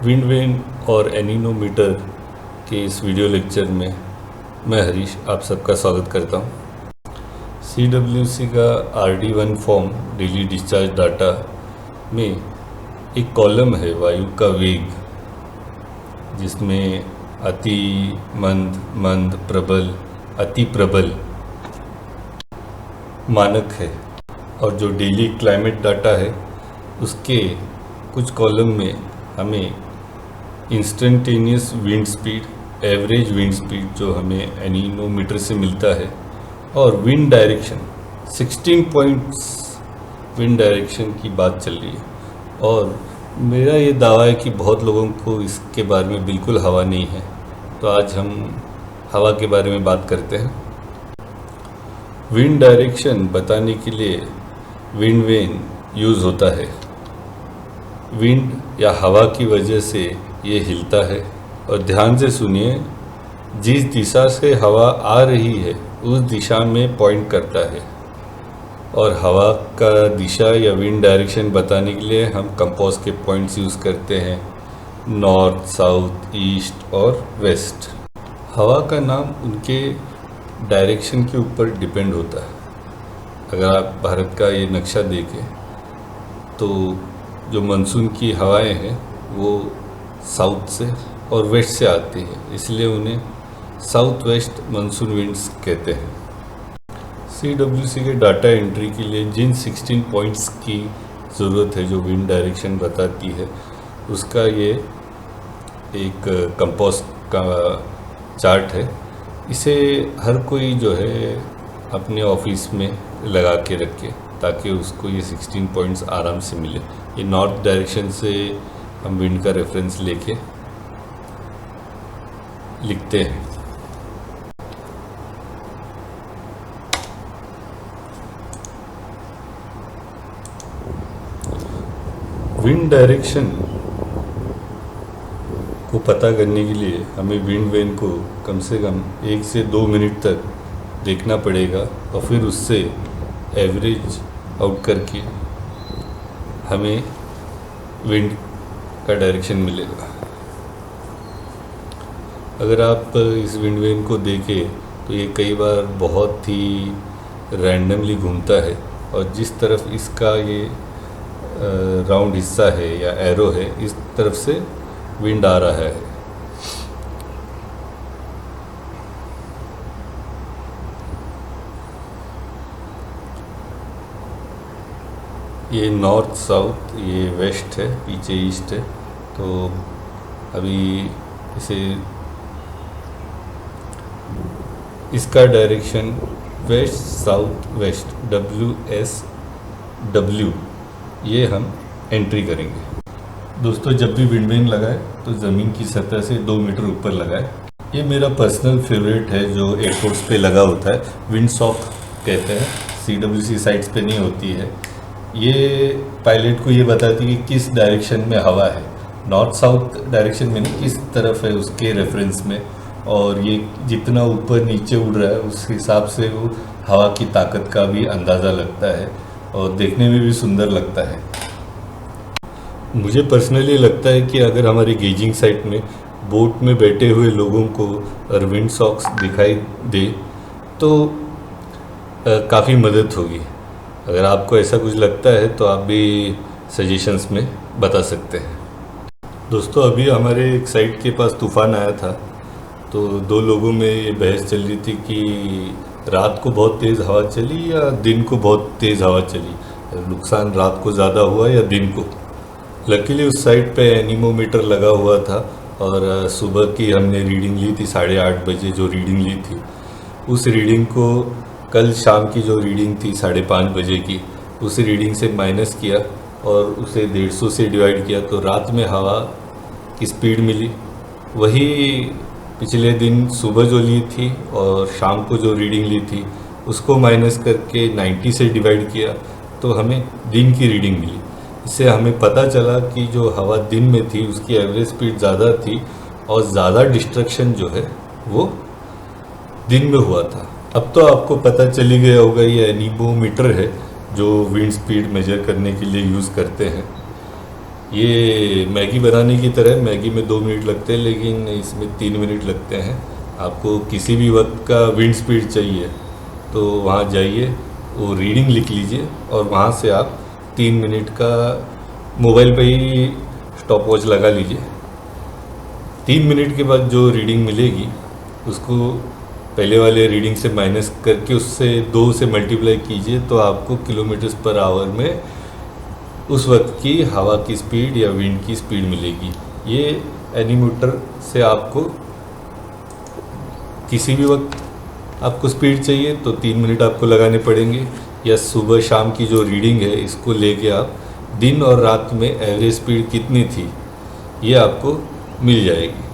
Wind vane और एनीनोमीटर के इस वीडियो लेक्चर में मैं हरीश आप सबका स्वागत करता हूं। CWC का RD1 form daily discharge data में एक कॉलम है वायु का वेग, जिसमें अति मंद, मंद, प्रबल, अति प्रबल मानक है। और जो डेली क्लाइमेट डाटा है उसके कुछ कॉलम में हमें instantaneous wind speed, average wind speed जो हमें एनीनोमीटर से मिलता है, और wind direction 16 points wind direction की बात चल रही है। और मेरा ये दावा है कि बहुत लोगों को इसके बारे में बिल्कुल हवा नहीं है, तो आज हम हवा के बारे में बात करते हैं। विंड डायरेक्शन बताने के लिए विंड वेन यूज़ होता है। विंड या हवा की वजह से ये हिलता है, और ध्यान से सुनिए, जिस दिशा से हवा आ रही है उस दिशा में पॉइंट करता है। और हवा का दिशा या विंड डायरेक्शन बताने के लिए हम कंपास के पॉइंट्स यूज़ करते हैं, नॉर्थ, साउथ, ईस्ट और वेस्ट। हवा का नाम उनके डायरेक्शन के ऊपर डिपेंड होता है। अगर आप भारत का ये नक्शा देखें तो जो मानसून की हवाएं हैं वो साउथ से और वेस्ट से आती हैं, इसलिए उन्हें साउथ वेस्ट मानसून विंड्स कहते हैं। CWC के डाटा एंट्री के लिए जिन 16 पॉइंट्स की ज़रूरत है जो विंड डायरेक्शन बताती है, उसका ये एक कंपास का चार्ट है। इसे हर कोई जो है अपने ऑफिस में लगा के रखे ताकि उसको ये 16 पॉइंट्स आराम से मिले। ये नॉर्थ डायरेक्शन से हम विंड का रेफरेंस लेके लिखते हैं। विंड डायरेक्शन को पता करने के लिए हमें विंड वेन को कम से कम 1 से 2 मिनट तक देखना पड़ेगा, और फिर उससे एवरेज आउट करके हमें विंड का डायरेक्शन मिलेगा। अगर आप इस विंड वेन को देखें तो ये कई बार बहुत ही रैंडमली घूमता है, और जिस तरफ इसका ये राउंड हिस्सा है या एरो है, इस तरफ से विंड आ रहा है। ये नॉर्थ साउथ, ये वेस्ट है, पीछे ईस्ट है। तो अभी इसे इसका direction west south west WSW ये हम एंट्री करेंगे। दोस्तों, जब भी विंड वेन लगाए तो ज़मीन की सतह से 2 मीटर ऊपर लगाए। ये मेरा पर्सनल फेवरेट है जो एयरपोर्ट्स पे लगा होता है, विंड सॉक कहते हैं। CWC साइट्स पे नहीं होती है। ये पायलट को ये बताती है कि किस डायरेक्शन में हवा है, नॉर्थ साउथ डायरेक्शन में नहीं, किस तरफ है उसके रेफरेंस में, और ये जितना ऊपर नीचे उड़ रहा है उस हिसाब से वो हवा की ताकत का भी अंदाज़ा लगता है, और देखने में भी सुंदर लगता है। मुझे पर्सनली लगता है कि अगर हमारी गेजिंग साइट में बोट में बैठे हुए लोगों को और विंड सॉक्स दिखाई दे तो काफ़ी मदद होगी। अगर आपको ऐसा कुछ लगता है तो आप भी सजेशंस में बता सकते हैं। दोस्तों, अभी हमारे एक साइट के पास तूफ़ान आया था, तो 2 लोगों में ये बहस चल रही थी कि रात को बहुत तेज़ हवा चली या दिन को बहुत तेज़ हवा चली, नुकसान रात को ज़्यादा हुआ या दिन को। लकीली उस साइट पे एनीमोमीटर लगा हुआ था, और सुबह की हमने रीडिंग ली थी 8:30 बजे। जो रीडिंग ली थी उस रीडिंग को कल शाम की जो रीडिंग थी 5:30 बजे की, उस रीडिंग से माइनस किया और उसे 150 से डिवाइड किया, तो रात में हवा की स्पीड मिली वही पिछले दिन सुबह जो ली थी, और शाम को जो रीडिंग ली थी उसको माइनस करके 90 से डिवाइड किया तो हमें दिन की रीडिंग मिली। इससे हमें पता चला कि जो हवा दिन में थी उसकी एवरेज स्पीड ज़्यादा थी, और ज़्यादा डिस्ट्रक्शन जो है वो दिन में हुआ था। अब तो आपको पता चली गया होगा, ये एनीमोमीटर है जो विंड स्पीड मेजर करने के लिए यूज़ करते हैं। ये मैगी बनाने की तरह, मैगी में 2 मिनट लगते हैं लेकिन इसमें 3 मिनट लगते हैं। आपको किसी भी वक्त का विंड स्पीड चाहिए तो वहाँ जाइए, वो रीडिंग लिख लीजिए और वहाँ से आप 3 मिनट का मोबाइल पे ही स्टॉप वॉच लगा लीजिए। 3 मिनट के बाद जो रीडिंग मिलेगी उसको पहले वाले रीडिंग से माइनस करके उससे 2 से मल्टीप्लाई कीजिए तो आपको किलोमीटर्स पर आवर में उस वक्त की हवा की स्पीड या विंड की स्पीड मिलेगी। ये एनीमोमीटर से आपको किसी भी वक्त आपको स्पीड चाहिए तो 3 मिनट आपको लगाने पड़ेंगे, या सुबह शाम की जो रीडिंग है इसको लेके आप दिन और रात में एवरेज स्पीड कितनी थी ये आपको मिल जाएगी।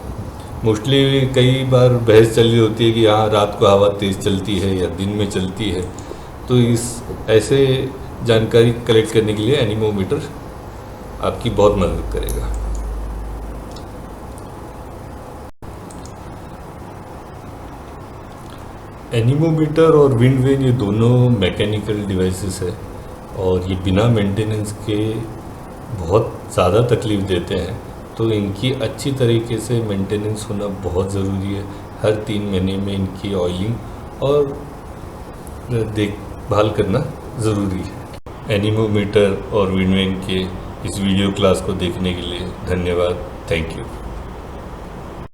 मोस्टली कई बार बहस चल रही होती है कि हाँ रात को हवा तेज़ चलती है या दिन में चलती है, तो इस ऐसे जानकारी कलेक्ट करने के लिए एनीमोमीटर आपकी बहुत मदद करेगा। एनीमोमीटर और विंड वेन ये दोनों मैकेनिकल डिवाइसेस है और ये बिना मेंटेनेंस के बहुत ज़्यादा तकलीफ़ देते हैं, तो इनकी अच्छी तरीके से मेंटेनेंस होना बहुत ज़रूरी है। हर 3 महीने में इनकी ऑयलिंग और देखभाल करना ज़रूरी है। एनीमोमीटर और विंड वेन के इस वीडियो क्लास को देखने के लिए धन्यवाद। Thank you.